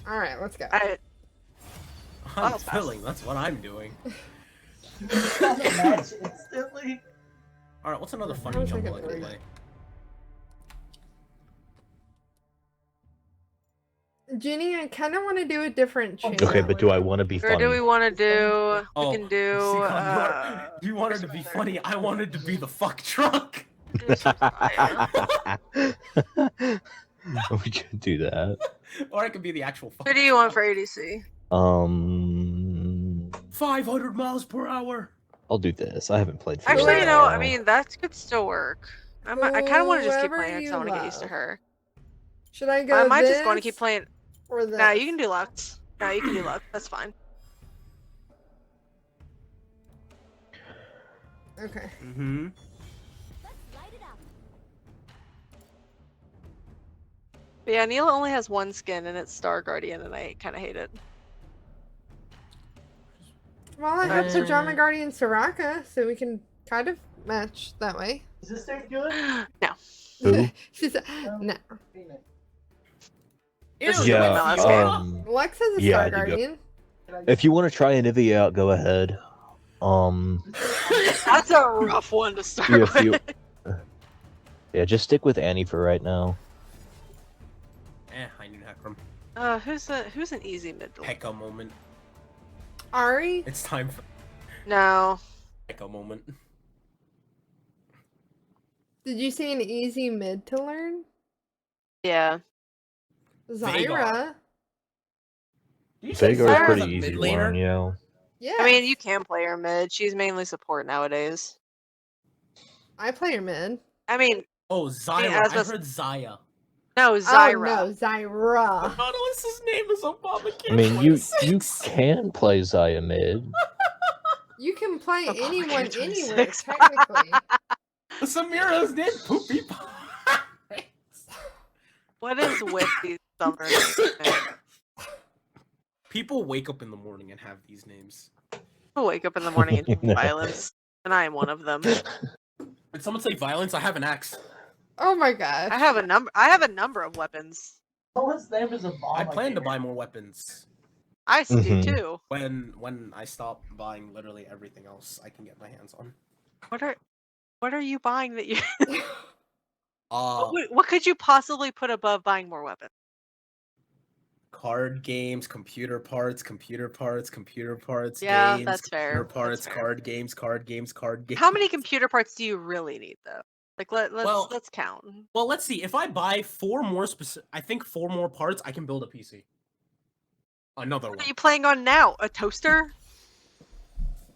All right, let's go. I'm filling. That's what I'm doing. Match instantly. All right, what's another I funny was jungle I thinking can three. play? Ginny, I kind of want to do a different change. Okay, but do I want to be Or do we funny? want to do? Oh, We can do. see, Conndor, you wanted to be funny. I wanted to be the fuck truck. do some Zaya. We could do that. Or I could be the actual fuck. Who do you want for ADC? 500 miles per hour. I'll do this. I haven't played. For Actually, a you know, while. I mean, that could still work. I kind of want to just keep Whoever playing because I you want to get used to love. her. Should I go I might this just want to keep playing. or this? No, you can do Lux. No, you can do Lux. That's fine. Okay. Mm-hmm. But yeah, Neela only has one skin, and it's Star Guardian, and I kind of hate it. Well, I have Pajama Guardian Soraka, so we can kind of match that way. Is this thing good? No. Who? She said, no. This is Yeah, the last game. Lex has a yeah, Star I do go. Guardian. If you want to try Anivia out, go ahead. That's a rough one to start if you, with. yeah, just stick with Annie for right now. I knew Hecarim. Who's an easy mid? Hecka moment. Ari? It's time for No. Hecka moment. Did you say an easy mid to learn? Yeah. Zyra? Did you say Vagar's Zyra's pretty a easy mid to laner? learn, yeah. Yeah. I mean, you can play her mid. She's mainly support nowadays. I play her mid. I mean, Oh, Zyra. Yeah, I heard Zaya. no, Oh, Zyra. no, Zyra. Nautilus' name is Obama. I mean, you can play Zaya mid. You can play Obama anyone Kid anywhere, 26. technically. Samira's name Poopy Pie. What is with these summer names, man? People wake up in the morning and have these names. People wake up in the morning and choose violence, and I am one of them. Did someone say violence? I have an axe. Oh my gosh. I have a number of weapons. Someone's name is a bomb. I plan to buy more weapons. I do Mhm. too. When I stop buying literally everything else I can get my hands on. What are you buying that you? Uh, What could you possibly put above buying more weapons? card games, computer parts, Yeah, games, that's fair. computer That's parts, fair. card games. How many computer parts do you really need though? Like Well- let's count. Well, let's see. If I buy 4 more I think 4 more parts, I can build a PC. Another What one. are you playing on now? A toaster?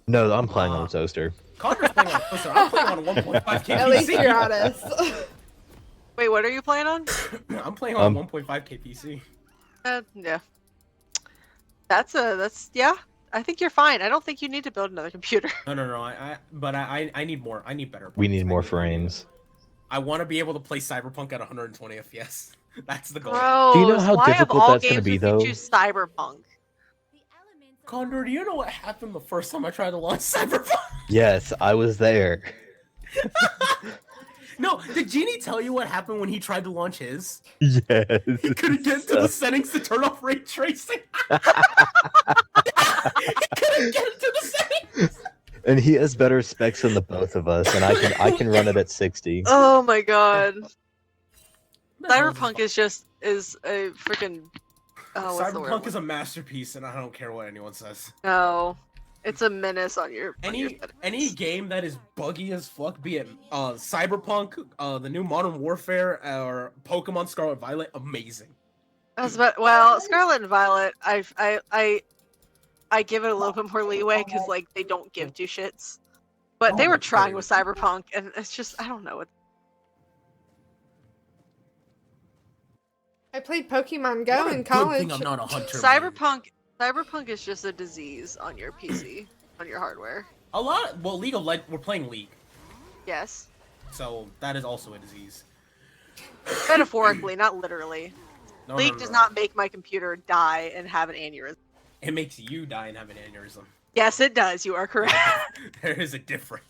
No, I'm playing on a toaster. Condor's playing on a toaster. I'm playing on a 1.5K At least PC. you're honest. Wait, what are you playing on? I'm playing on a 1.5K PC. Yeah. That's yeah. I think you're fine. I don't think you need to build another computer. No. I need more. I need better. We parts. need more I frames. I want to be able to play Cyberpunk at 120 FPS. That's the goal. Bro, Do you know how why difficult of all that's gonna games be, would though? you choose Cyberpunk? Condor, do you know what happened the first time I tried to launch Cyberpunk? Yes, I was there. No, did Genie tell you what happened when he tried to launch his? Yes. He couldn't get into the settings to turn off ray tracing. He couldn't get into the settings. And he has better specs than the both of us, and I can run it at 60. Oh my god. The hell is Cyberpunk is a freaking what's the word? Cyberpunk is a masterpiece, and I don't care what anyone says. No. It's a menace on your Any game that is buggy as fuck, be it Cyberpunk, the new Modern Warfare, or Pokemon Scarlet Violet, amazing. Well, Scarlet and Violet, I give it a little bit more leeway because like they don't give two shits. But they were trying with Cyberpunk, and it's just I don't know. I played Pokemon Go What a in good college. thing I'm not a hunter. Cyberpunk is just a disease on your PC, on your hardware. League of Legends, we're playing League, Yes, so that is also a disease. metaphorically, not literally. No, League does not make my computer die and have an aneurysm. It makes you die and have an aneurysm. Yes, it does. You are correct. There is a difference.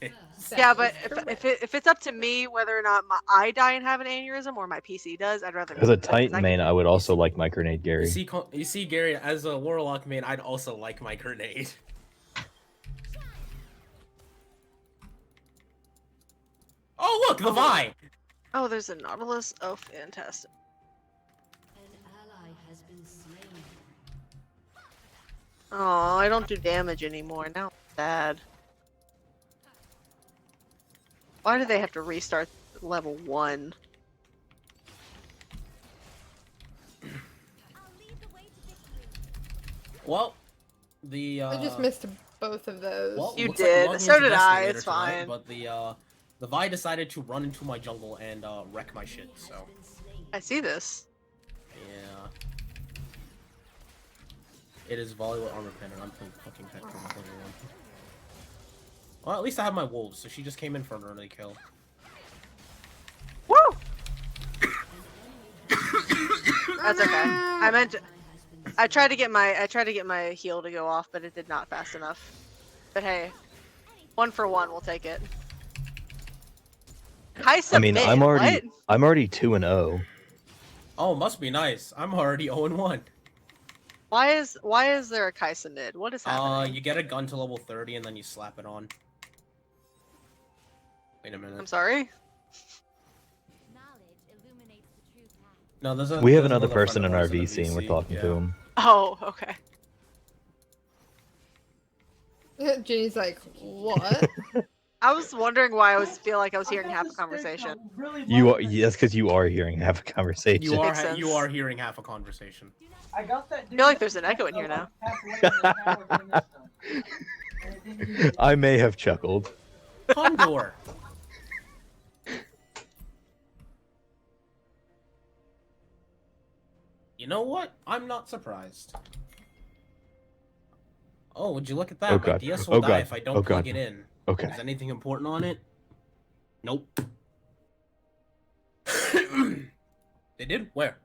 Yeah, That but is correct. if it's up to me whether or not I die and have an aneurysm or my PC does, I'd rather. As a because I Titan can- main, I would also like my grenade, You Gary. see, Gary, as a warlock main, I'd also like my grenade. Oh look, the Vi! Oh, there's a Nautilus. Oh, fantastic. Oh, I don't do damage anymore. Now I'm sad. Why do they have to restart level 1? Well, the I just missed both of those. Well, You looks like did. we're logging So into did Destiny I. later It's tonight, fine. But the Vi decided to run into my jungle and wreck my shit. So I see this. yeah, it is volley with armor pen, and I'm playing fucking pet for my one. Well, at least I have my wolves, so she just came in for an early kill. Woo! That's okay. I meant to, I tried to get my heal to go off, but it did not fast enough. But hey, 1 for 1, we'll take it. Kaisa I mean, mid, I'm already what? I'm already 2-0. Oh, must be nice. I'm already 0-1. Why is there a Kaisa mid? What is happening? You get a gun to level 30 and then you slap it on. Wait a minute. I'm sorry. No, We have there's another friend person of in our ours the VC and we're VC, talking yeah. to him. Oh, okay. Ginny's like, what? I was wondering why I feel like I was hearing half a conversation. You are yes, because you are hearing half a conversation. You are Makes sense. you are hearing half a conversation. I got that. I feel like there's an echo in here now. I may have chuckled. Conndor. You know what? I'm not surprised. Oh, would you look at that? Oh, My God. DS Oh, will die God. if I don't Oh, plug God. it in. Okay. Is anything important on it? Nope. They did? Where?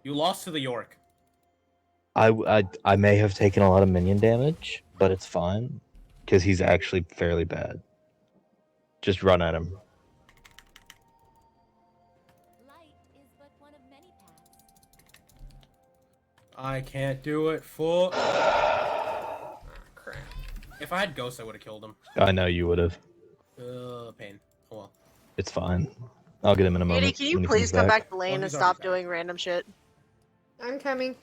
You lost to the York. I may have taken a lot of minion damage, but it's fine because he's actually fairly bad. Just run at him. I can't do it for. Crap. If I had Ghost, I would have killed him. I know you would have. Pain. Oh well. It's fine. I'll get him in a moment. Katie, can you when he please comes come back to Oh, lane and he's stop already back. doing random shit? I'm coming.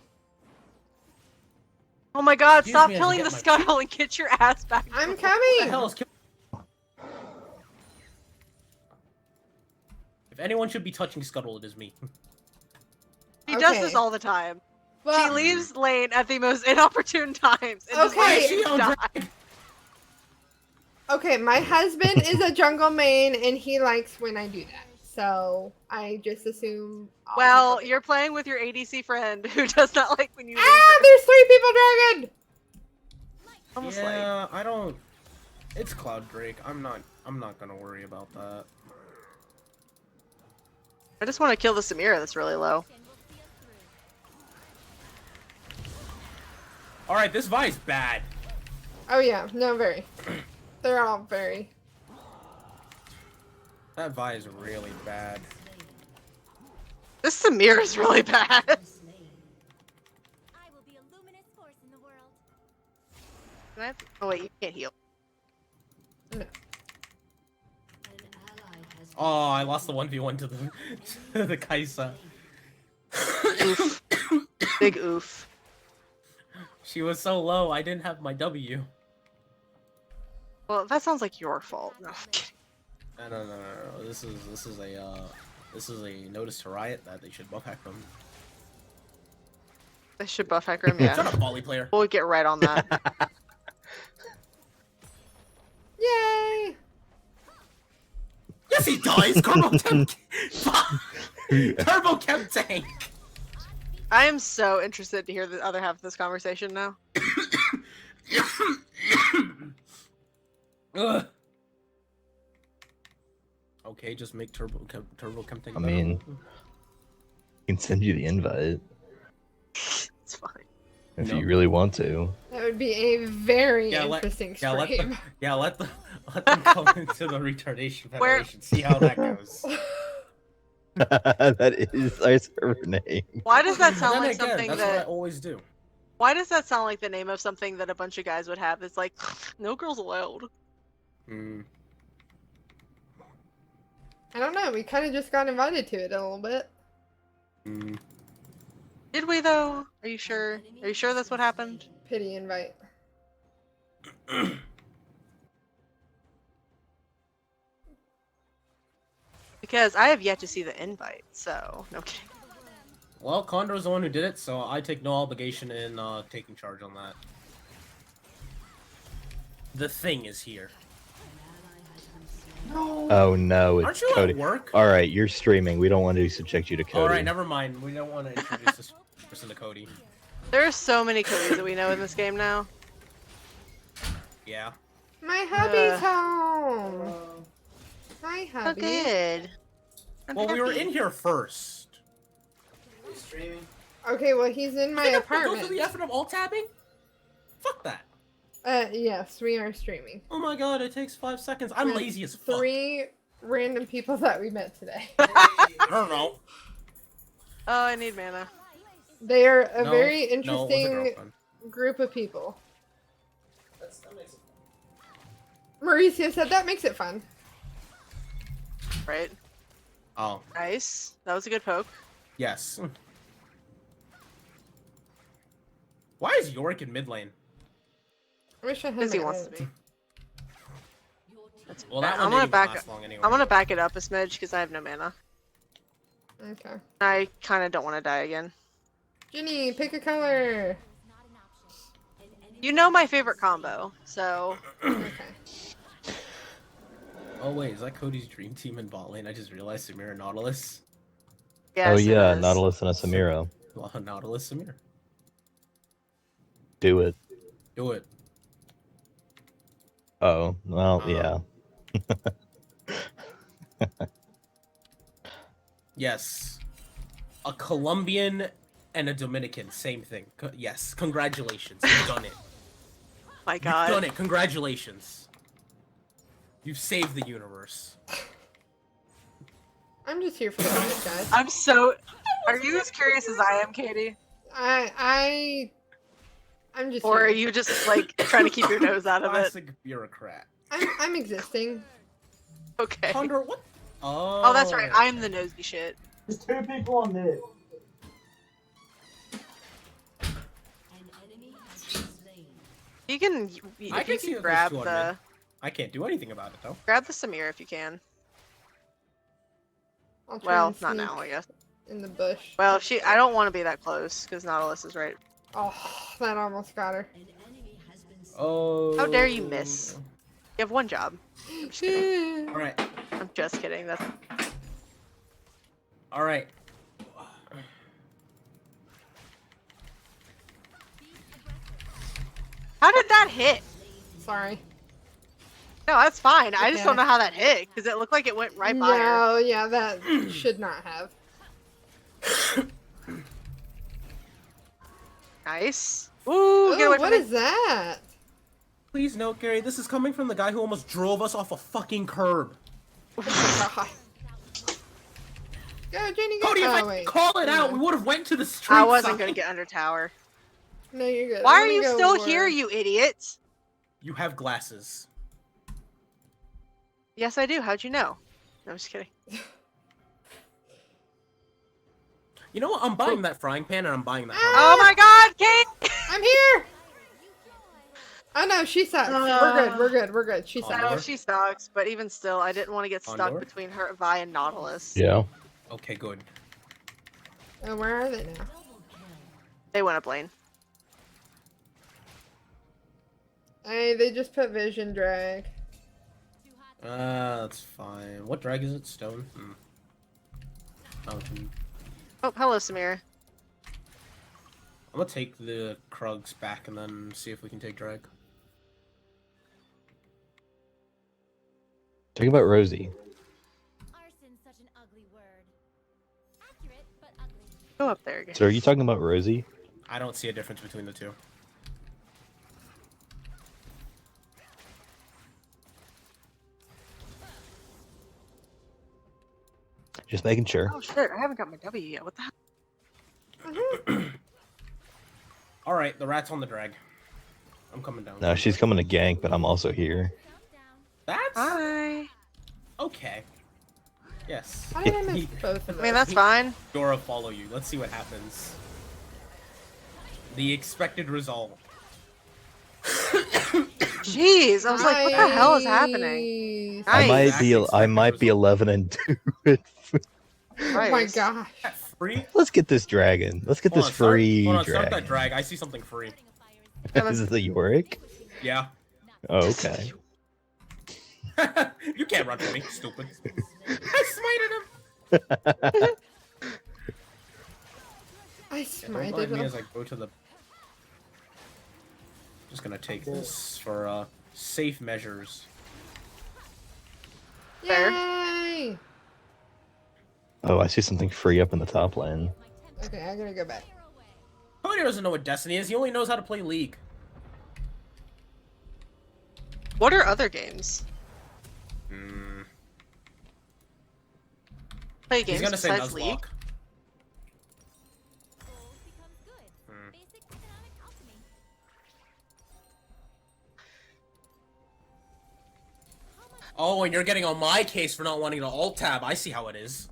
Oh my god, Excuse stop me as I killing get the my- scuttle and get your ass back. I'm What the coming. hell is If anyone should be touching Scuttle, it is me. He does Okay. this all the time. She Well, leaves lane at the most inopportune times. And just Okay. lets She you on die. drag. okay, my husband is a jungle main, and he likes when I do that. So I just assume. I'll be Well, fine. you're playing with your ADC friend who does not like when you leave. Ah, there's 3 people dragon. Almost like. Yeah, I don't. It's Cloud Drake. I'm not gonna worry about that. I just want to kill the Samira that's really low. All right, this Vi's bad. Oh yeah, no, very. They're all very. That Vi is really bad. This Samira is really bad. I will be a luminous force in the world. Can I have... Oh wait, you can't heal. No. Oh, I lost the 1v1 to the to the Kaisa. Oof. Big oof. She was so low, I didn't have my W. Well, that sounds like your fault. No. No. This is a notice to Riot that they should buff hack them. They should buff Hecarim, Shut yeah. up, volley player. We'll get right on that. Yay! Yes, he does. Turbo Chem tank. I am so interested to hear the other half of this conversation now. Ugh. Okay, just make Turbo Chem tank. I mean, I can send you the invite. It's fine. If No. you really want to. That would be a very Yeah, interesting yeah, let stream. them, yeah, let them come into the Retardation Federation. See how that goes. That is our server name. Why does that sound Then like again, something that's what I that? always do. Why does that sound like the name of something that a bunch of guys would have? It's like, no girls allowed. Mm. I don't know. We kind of just got invited to it a little bit. Mm. Did we though? Are you sure? Are you sure that's what happened? Pity invite. Because I have yet to see the invite, so no kidding. Well, Conndor's the one who did it, so I take no obligation in taking charge on that. The thing is here. Oh no, Aren't it's you Cody. at work? Alright, you're streaming. We don't want to subject you to Cody. Alright, never mind. We don't want to introduce this person to Cody. There are so many Codys that we know in this game now. Yeah. My hubby's home. Hi, Oh, hubby. good. I'm Well, we were happy. in here first. Okay, well, he's in my Go apartment. through the effort of alt tabbing? Fuck that. Yes, we are streaming. Oh my god, it takes 5 seconds. I'm With lazy as fuck. 3 random people that we met today. I don't know. Oh, I need mana. They are a No, very no, it was a interesting girlfriend. group of people. Mauricio said that makes it fun. Right. Oh, Nice. That was a good poke. yes. Why is Yorick in mid lane? I wish I had Because he my wants to ult. be. Well, that I'm one gonna didn't back last it- long anyway. I'm gonna back it up a smidge because I have no mana. Okay. I kind of don't want to die again. Ginny, pick a color. You know my favorite combo, so Okay. Oh wait, is that Cody's dream team in bot lane? I just realized Samira Nautilus. yes, Oh it yeah, is. Nautilus and a Samira. Well, Nautilus Samir. Do it. Do it. Oh, well, yeah. Yes. A Colombian and a Dominican, same thing. Yes, congratulations. You've done it. My You've God. done it. Congratulations. You've saved the universe. I'm just here for the fun, guys. I'm so. Are you as curious as I am, Katie? I'm just Or here. are you just like trying to keep your nose out of it? Classic bureaucrat. I'm existing. Okay. Conndor, what? Oh, that's right. I'm the nosy shit. There's 2 people on mid. You can. I If can you see can that there's grab 2 on the mid. I can't do anything about it though. grab the Samir if you can. I'll try Well, and not sneak now, I guess. in the bush. Well, if she, I don't want to be that close because Nautilus is right. Oh, that almost got her. Oh. How dare you miss? You have one job. I'm just kidding. All right. I'm just kidding. That's All right. how did that hit? Sorry. No, that's fine. I just Okay. don't know how that hit because it looked like it went right by her. No, yeah, that should not have. Nice. Ooh, get Ooh, away what from me. is that? Please note, Gary, this is coming from the guy who almost drove us off a fucking curb. God. Go, Jenny, go. Cody, if Oh, I wait. call it out, No. we would have went to the street. I wasn't side. gonna get under tower. No, you're good. Why I'm are gonna you go still ward. here, you idiot? You have glasses. Yes, I do. How'd you know? No, I'm just kidding. You know what? I'm buying that frying pan and I'm buying that. Ah! Oh my God, Kate! I'm here! Oh no, she sucks. We're good, we're good, we're good. She Oh, sucks. No, Conndor? she sucks. But even still, I didn't want to get stuck Conndor? between her, Vi, and Nautilus. Yeah. Okay, good. Oh, where are they now? They went up lane. Hey, they just put vision drag. That's fine. What drag is it? Stone? Mountain. Oh, hello, Samira. I'm gonna take the Krugs back and then see if we can take drag. Talking about Rosie. Arson's such an ugly word. Accurate, but ugly. Go up there again. So are you talking about Rosie? I don't see a difference between the two. Just making sure. Oh shit! I haven't got my W yet. What the hell? All right, the rat's on the drag. I'm coming down. No, she's coming to gank, but I'm also here. That's Hi. okay. Yes. How did I miss both of I mean, those? that's fine. Dora, follow you. Let's see what happens. The expected result. Jeez, I was like, what the hell is happening? Nice. I might Nice. be Exactly I might be result. 11-2. Oh my Christ. gosh. Free? Let's get this dragon. Let's get Hold this on, start- free hold on, start that dragon. drag. I see something free. Is it the Yorick? Yeah. Oh, okay. You can't run from me, stupid. I smited him. I Don't mind smited me him. as I go to the. Just gonna take this for safe measures. Fair. Yay! Oh, I see something free up in the top lane. Okay, I gotta go back. Cody doesn't know what Destiny is. He only knows how to play League. What are other games? Hmm. Play He's games gonna say besides League? Nuzlocke. Gold becomes good. Hmm. Basic economic alchemy. Oh, and you're getting on my case for not wanting to alt tab. I see how it is.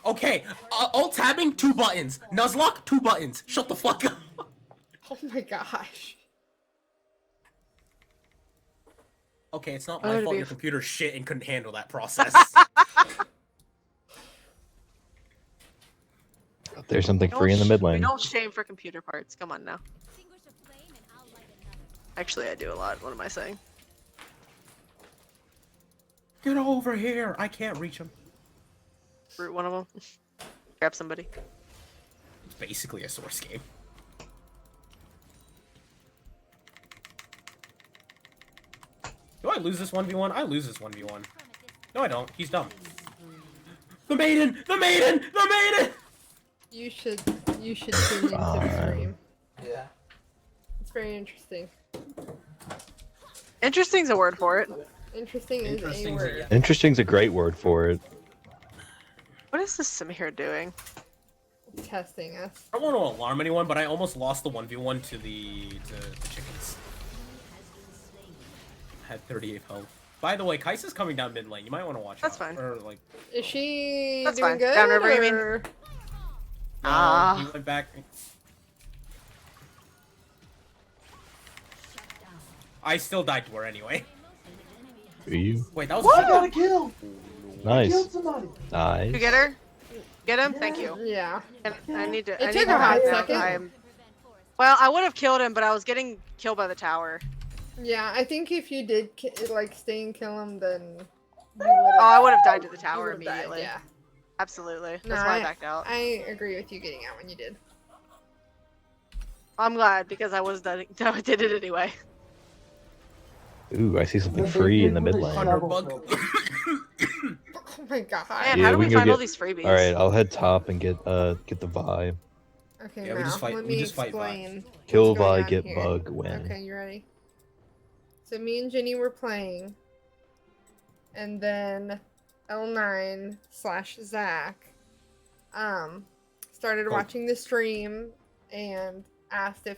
Okay, alt tabbing 2 buttons. Nuzlocke 2 buttons. Shut the fuck up. Oh my gosh. Okay, it's not Oh, my to fault be your f- computer's shit and couldn't handle that process. There's something free in the mid We lane. don't shame for computer parts. Come on now. Extinguish a flame and I'll light another. Actually, I do a lot. What am I saying? Get over here. I can't reach him. Root one of them. Grab somebody. It's basically a source game. Do I lose this 1v1? I lose this 1v1. No, I don't. He's dumb. The maiden! The maiden! The maiden! You should tune into the stream. Yeah. It's very interesting. Interesting's a word for it. Interesting is a Interesting's a word. yes. Interesting's a great word for it. What is this Samir doing? Testing us. I don't want to alarm anyone, but I almost lost the 1v1 to the chickens. Had 38 health. By the way, Kaisa's coming down mid lane. You might want to watch That's out. fine. Or like, Is she That's doing fine. good? Downriver, you mean? or- Ah. he went back. I still died to her anyway. Do you? Wait, that was I a got a kill! I Nice. killed somebody! Nice. You get her? Get him? Thank you. Yeah. And I need to. It I took need a to hot hide now. second. I'm... Well, I would have killed him, but I was getting killed by the tower. Yeah, I think if you did like stay and kill him, then. Oh, I would have died to the tower would've died, immediately. yeah. Absolutely. That's No, why I backed out. I agree with you getting out when you did. I'm glad because I was done. I did it anyway. Ooh, I see something free in the mid lane. Conndor bug. Oh my god. Man, Yeah, how do we we can go find all get- these freebies? All right, I'll head top and get the Vi. Okay, Yeah, now we just fight- let we me just fight Vi. explain. Kill what's going Vi, on get here. bug, win. Okay, you ready? So me and Jenny were playing, and then L9/Zach started Oh. watching the stream and asked if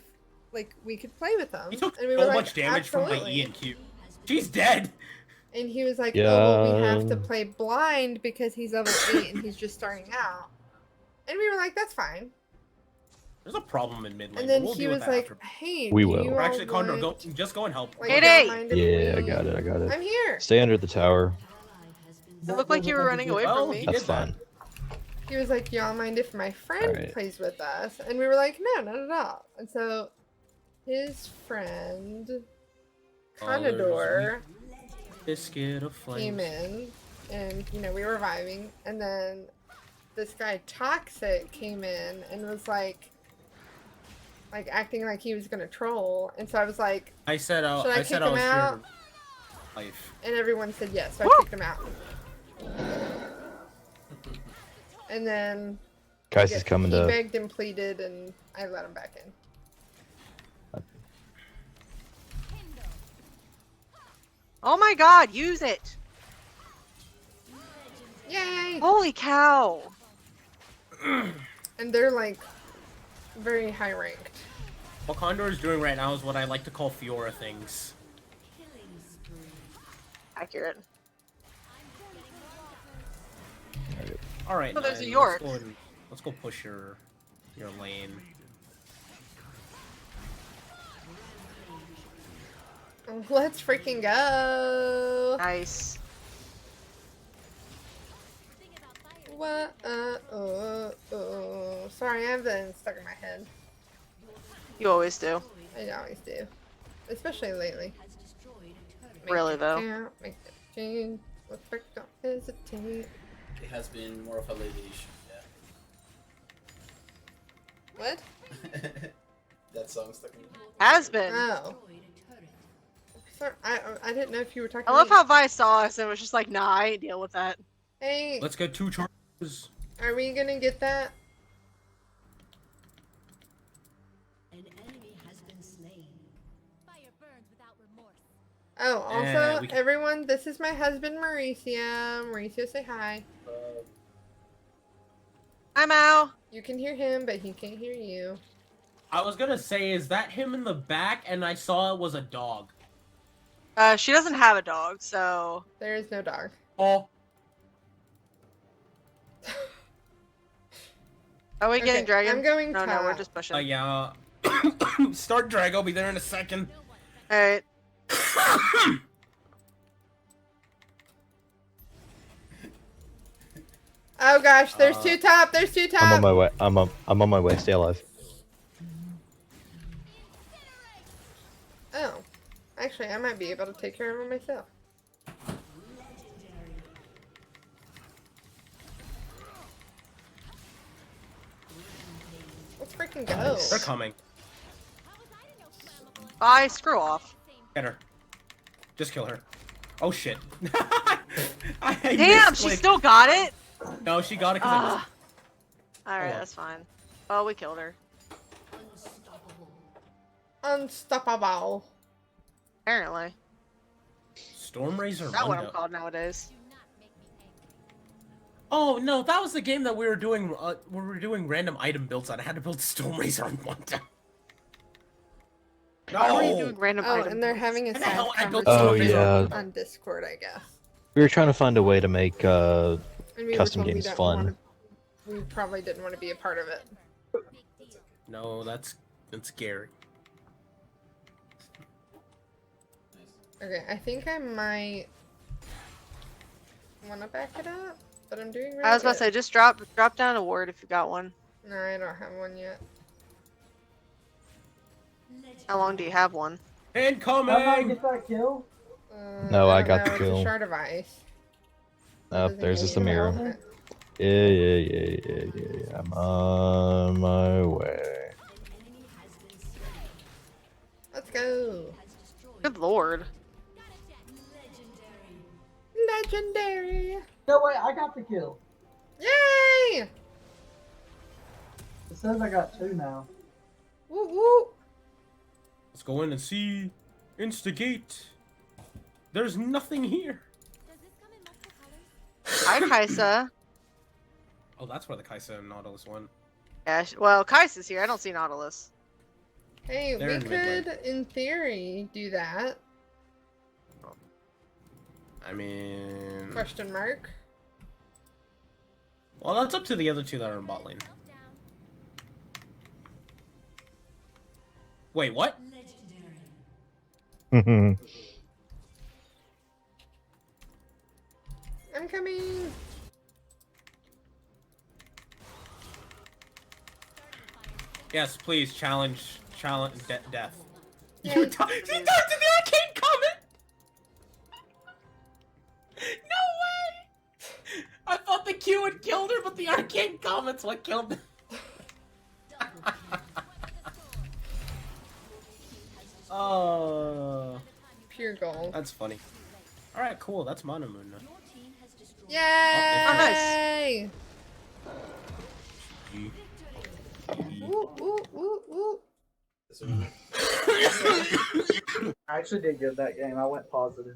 like we could play with them. He took and we so were like, much damage from my "Absolutely." E and Q. She's dead. And he was like, "Oh, well, we have to Yeah. play blind because he's level 8 and he's just starting out." And we were like, "That's fine." There's a problem in mid lane. And then but we'll he deal with was that like, after. "Hey, We do will. you Or all actually, Conndor, go want- just go and help. like, Hey, don't hey! mind if Yeah, I we- got it. I got I'm it. here." Stay under the tower. It looked like you were running away Well, from me. he That's did that. fine. He was like, "Y'all mind if my friend Alright. plays with us?" And we were like, "No, not at all." And so his friend Conndor Biscuit of flames. came in, and we were vibing, and then this guy Toxic came in and was like acting like he was gonna troll, and so I was like, I said, Should I I said kick I him was out? here to life. and everyone said yes, so I Woo! kicked him out. And then Kai's coming he to. begged and pleaded, and I let him back in. Oh my god, use it! Yay! Holy cow! And they're like very high ranked. What Conndor is doing right now is what I like to call Fiora things. Accurate. All right, Oh, there's a Nine, York. Let's go push your lane. Let's freaking go! Nice. What? Sorry, I have that stuck in my head. You always do. I always do. Especially lately. Really, it though. count, make it change. Let's freak, don't hesitate. It has been more of a lady issue, What? yeah. That song stuck in my head. Has been. Oh. Sorry, I didn't know if you were talking I love to me. how Vi saw us and was just like, nah, I ain't deal with that. Hey, Let's get 2 charges. are we gonna get that? An enemy has been slain. Fire burns without remorse. Oh, also, Yeah, we can- everyone, this is my husband, Mauricio. Mauricio, say hi. Hi, Mao. You can hear him, but he can't hear you. I was gonna say, is that him in the back? And I saw it was a dog. She doesn't have a dog, so... There is no dog. Oh, Are we Okay, getting dragon? I'm going No, no, we're top. just pushing. yeah. Start drag. I'll be there in a second. Alright. Oh gosh, there's two top. There's two top. I'm on my way. I'm on my way. Stay alive. Oh, actually, I might be able to take care of him myself. Let's freaking go. They're coming. Bye, screw off. Get her. Just kill her. Oh shit. I Damn, she misclicked. still got it? No, she got it because Ah. Alright, Hold on. that's fine. Well, we killed her. Unstoppable. Apparently. Storm Razor That's what I'm Rondo. called nowadays. Oh no, that was the game that we were doing. We were doing random item builds on. I had to build Storm Razor on Wanda. No. Why were you doing random Oh, items? and they're having a And side hell, I built conversation Storm Razor on Discord, I guess. We were trying to find a way to make And we were custom told we games don't fun. wanna- we probably didn't want to be a part of it. No, that's scary. Okay, I think I might want to back it up, but I'm doing really I was about to good. say, just drop down a word if you got one. No, I don't have one yet. How long do you have one? Incoming! No, I don't got the know, kill. It's a shard of ice. Oh, Doesn't there's give just me a mirror. Okay. Yeah. I'm on my way. Let's go. Good lord. Legendary. No, wait, I got the kill. Yay! It says I got 2 now. Woo woo. Let's go in and see. Instigate. There's nothing here. Does this come in multiple colors? Hi, Kaisa. Oh, that's where the Kaisa and Nautilus went. Yeah, well, Kaisa's here. I don't see Nautilus. Hey, They're we in mid could, in theory, do that. I mean... Question mark. Well, that's up to the other two that are in bot lane. Wait, what? I'm coming. Yes, please, challenge death. Yeah, You died to the arcane comet! No way! I thought the Q had killed her, but the arcane comet's what killed her. Oh, Pure gold. that's funny. Alright, cool, that's Mono Moon now. Yay! Oh, nice. actually did good that game. I went positive.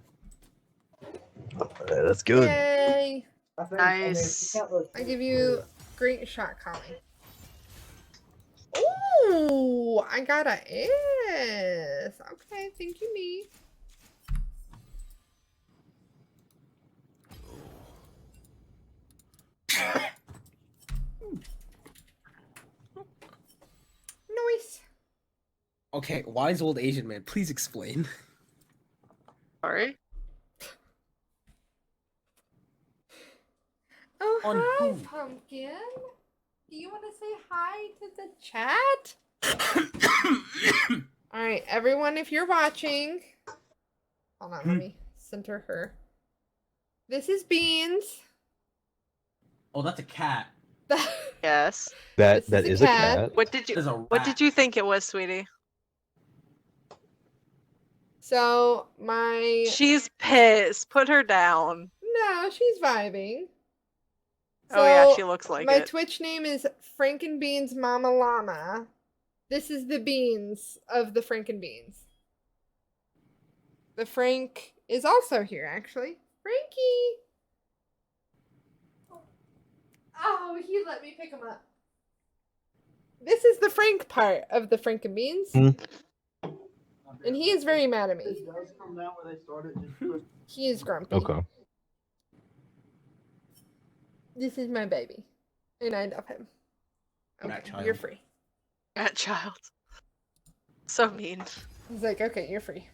That's good. Yay! I think, Nice. I give you great shot calling. Ooh, I got a S. Okay, thank you, me. Nice. Okay, wise old Asian man, please explain. Sorry. Oh, On hi, who? Pumpkin. Do you want to say hi to the chat? All right, everyone, if you're watching, hold on, let me center her. This is Beans. Oh, that's a cat. Yes. This That is is a a cat. cat. What did you There's a What did rat. you think it was, sweetie? So my She's pissed. Put her down. no, she's vibing. Oh yeah, So, she looks like my it. Twitch name is Frankenbeans Mama Llama. This is the beans of the Frankenbeans. The Frank is also here, actually. Frankie! Oh, he let me pick him up. This is the Frank part of the Frankenbeans. And he is very mad at me. It does come down where they started. Just He is grumpy. Okay. This is my baby. And I love him. Rat Okay, child. you're free. That child. So mean. He's like, okay, you're free.